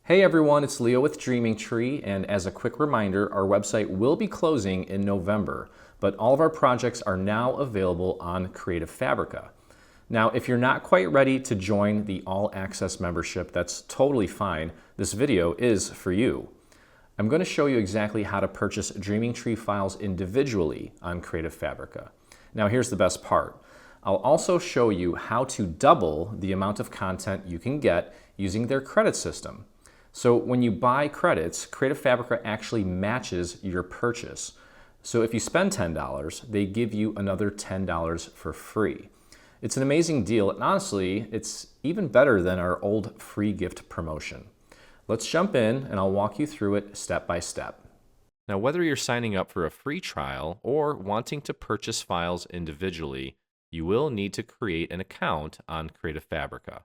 Hey everyone, it's Leo with Dreaming Tree, and as a quick reminder, our website will be closing in November, but all of our projects are now available on Creative Fabrica. Now, if you're not quite ready to join the All Access membership, that's totally fine. This video is for you. I'm going to show you exactly how to purchase Dreaming Tree files individually on Creative Fabrica. Now, here's the best part. I'll also show you how to double the amount of content you can get using their credit system. So when you buy credits, Creative Fabrica actually matches your purchase. So if you spend $10, they give you another $10 for free. It's an amazing deal, and honestly, it's even better than our old free gift promotion. Let's jump in and I'll walk you through it step by step. Now, whether you're signing up for a free trial or wanting to purchase files individually, you will need to create an account on Creative Fabrica.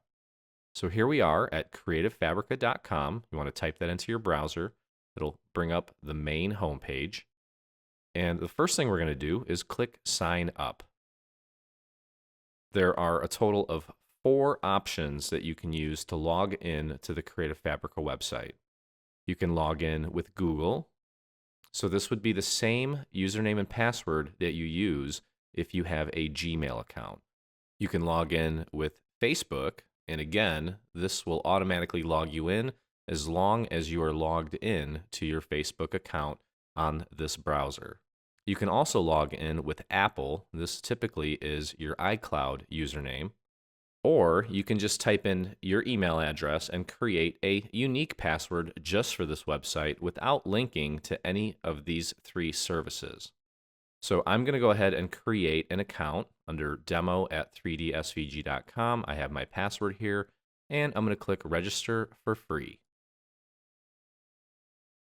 So here we are at creativefabrica.com. You want to type that into your browser. It'll bring up the main homepage. And the first thing we're going to do is click Sign Up. There are a total of 4 options that you can use to log in to the Creative Fabrica website. You can log in with Google. So this would be the same username and password that you use if you have a Gmail account. You can log in with Facebook. And again, this will automatically log you in as long as you are logged in to your Facebook account on this browser. You can also log in with Apple. This typically is your iCloud username. Or you can just type in your email address and create a unique password just for this website without linking to any of these 3 services. So I'm going to go ahead and create an account under demo@3dsvg.com. I have my password here, and I'm going to click register for free.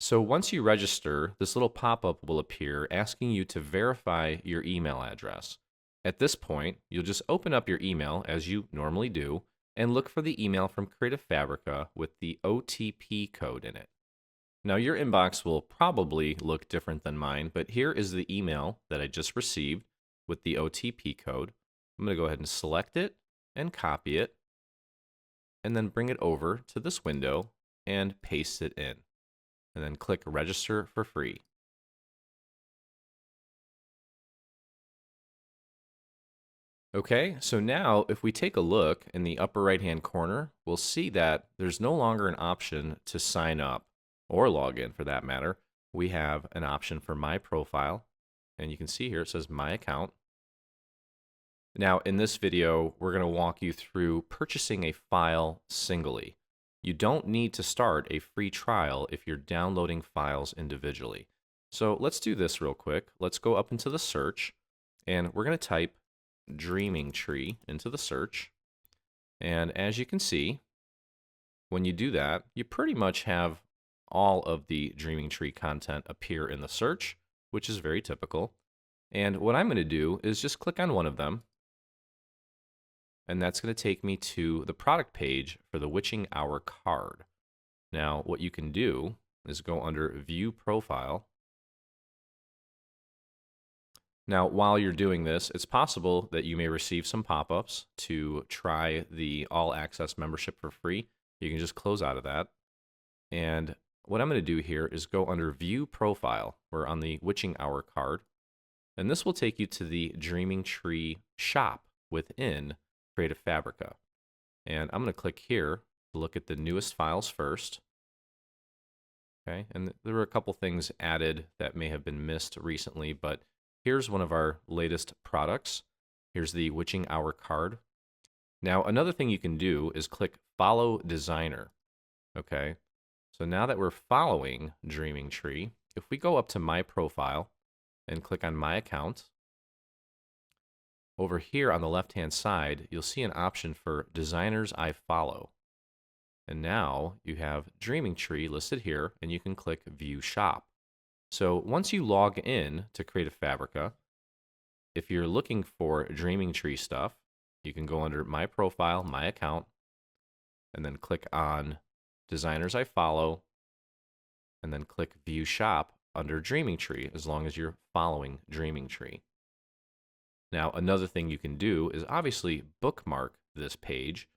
So once you register, this little pop-up will appear asking you to verify your email address. At this point, you'll just open up your email as you normally do and look for the email from Creative Fabrica with the OTP code in it. Now, your inbox will probably look different than mine, but here is the email that I just received with the OTP code. I'm going to go ahead and select it and copy it, and then bring it over to this window and paste it in, and then click Register for free. Okay, so now if we take a look in the upper right-hand corner, we'll see that there's no longer an option to sign up or log in for that matter. We have an option for My Profile, and you can see here it says My Account. Now in this video, we're going to walk you through purchasing a file singly. You don't need to start a free trial if you're downloading files individually. So let's do this real quick. Let's go up into the search, and we're going to type Dreaming Tree into the search. And as you can see, when you do that, you pretty much have all of the Dreaming Tree content appear in the search, which is very typical. And what I'm going to do is just click on one of them, and that's going to take me to the product page for the Witching Hour card. Now, what you can do is go under View Profile. Now, while you're doing this, it's possible that you may receive some pop-ups to try the All Access membership for free. You can just close out of that. And what I'm going to do here is go under View Profile. We're on the Witching Hour card. And this will take you to the Dreaming Tree shop within Creative Fabrica. And I'm going to click here to look at the newest files first. Okay, and there were a couple things added that may have been missed recently, but here's one of our latest products. Here's the Witching Hour card. Now, another thing you can do is click Follow Designer. Okay, so now that we're following Dreaming Tree, if we go up to My Profile and click on My Account, over here on the left-hand side, you'll see an option for Designers I Follow. And now you have Dreaming Tree listed here, and you can click View Shop. So once you log in to Creative Fabrica, if you're looking for Dreaming Tree stuff, you can go under My Profile, My Account, and then click on Designers I Follow, and then click View Shop under Dreaming Tree as long as you're following Dreaming Tree. Now, another thing you can do is obviously bookmark this page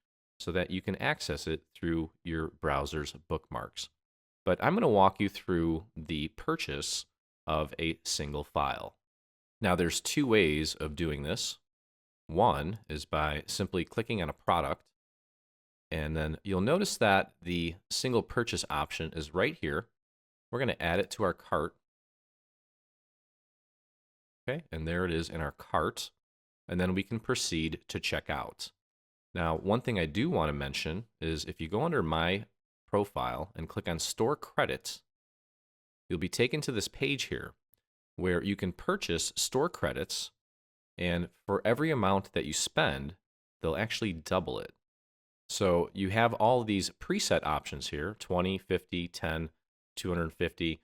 so that you can access it through your browser's bookmarks. But I'm going to walk you through the purchase of a single file. Now, there's two ways of doing this. One is by simply clicking on a product, and then you'll notice that the single purchase option is right here. We're going to add it to our cart. Okay, and there it is in our cart. And then we can proceed to check out. Now, one thing I do want to mention is if you go under My Profile and click on Store Credits, you'll be taken to this page here where you can purchase store credits, and for every amount that you spend, they'll actually double it. So you have all of these preset options here, 20, 50, 10, 250,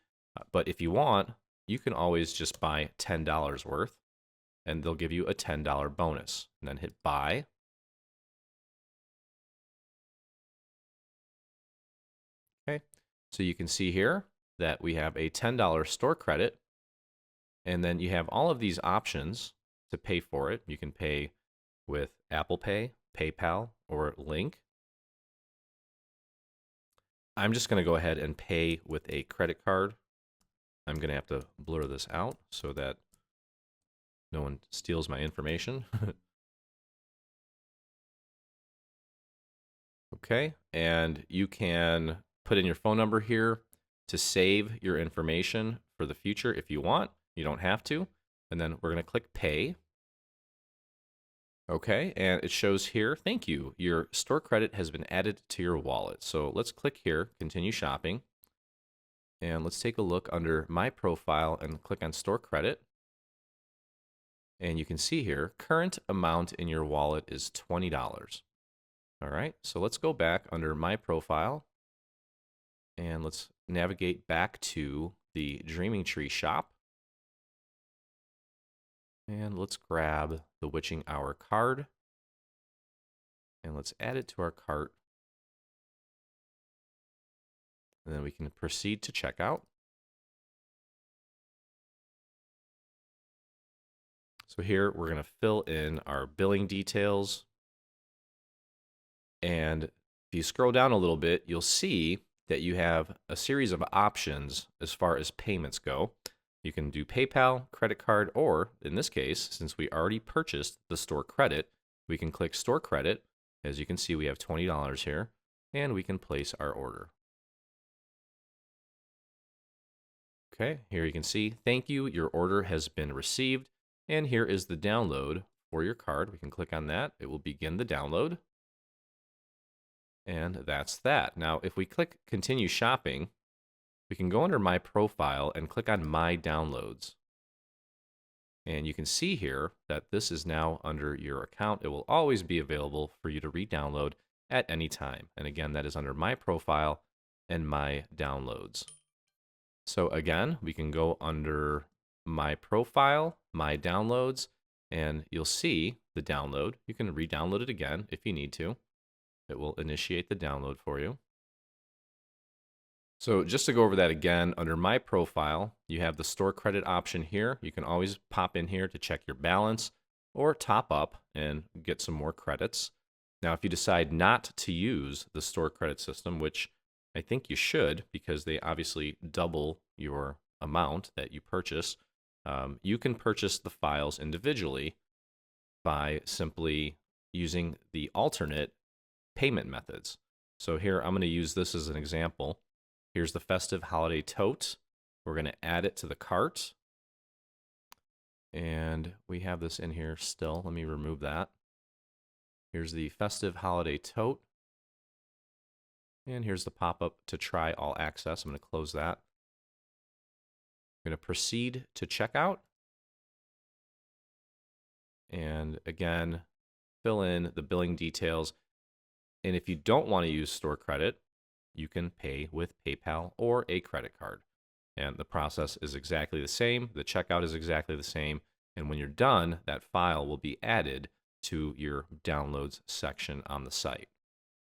but if you want, you can always just buy $10 worth, and they'll give you a $10 bonus. And then hit Buy. Okay, so you can see here that we have a $10 store credit, and then you have all of these options to pay for it. You can pay with Apple Pay, PayPal, or Link. I'm just going to go ahead and pay with a credit card. I'm going to have to blur this out so that no one steals my information. Okay, and you can put in your phone number here to save your information for the future if you want. You don't have to. And then we're going to click Pay. Okay, and it shows here, thank you. Your store credit has been added to your wallet. So let's click here, Continue Shopping. And let's take a look under My Profile and click on Store Credit. And you can see here, current amount in your wallet is $20. All right, so let's go back under My Profile. And let's navigate back to the Dreaming Tree shop. And let's grab the Witching Hour card. And let's add it to our cart. And then we can proceed to checkout. So here we're going to fill in our billing details. And if you scroll down a little bit, you'll see that you have a series of options as far as payments go. You can do PayPal, credit card, or in this case, since we already purchased the store credit, we can click Store Credit. As you can see, we have $20 here, and we can place our order. Okay, here you can see, thank you, your order has been received, and here is the download for your card. We can click on that. It will begin the download. And that's that. Now, if we click Continue Shopping, we can go under My Profile and click on My Downloads. And you can see here that this is now under your account. It will always be available for you to re-download at any time. And again, that is under My Profile and My Downloads. So again, we can go under My Profile, My Downloads, and you'll see the download. You can re-download it again if you need to. It will initiate the download for you. So just to go over that again, under My Profile, you have the store credit option here. You can always pop in here to check your balance or top up and get some more credits. Now, if you decide not to use the store credit system, which I think you should because they obviously double your amount that you purchase, you can purchase the files individually by simply using the alternate payment methods. So here, I'm going to use this as an example. Here's the Festive Holiday Tote. We're going to add it to the cart. And we have this in here still. Let me remove that. Here's the Festive Holiday Tote. And here's the pop-up to try all access. I'm going to close that. I'm going to proceed to checkout. And again, fill in the billing details. And if you don't want to use store credit, you can pay with PayPal or a credit card. And the process is exactly the same. The checkout is exactly the same. And when you're done, that file will be added to your downloads section on the site.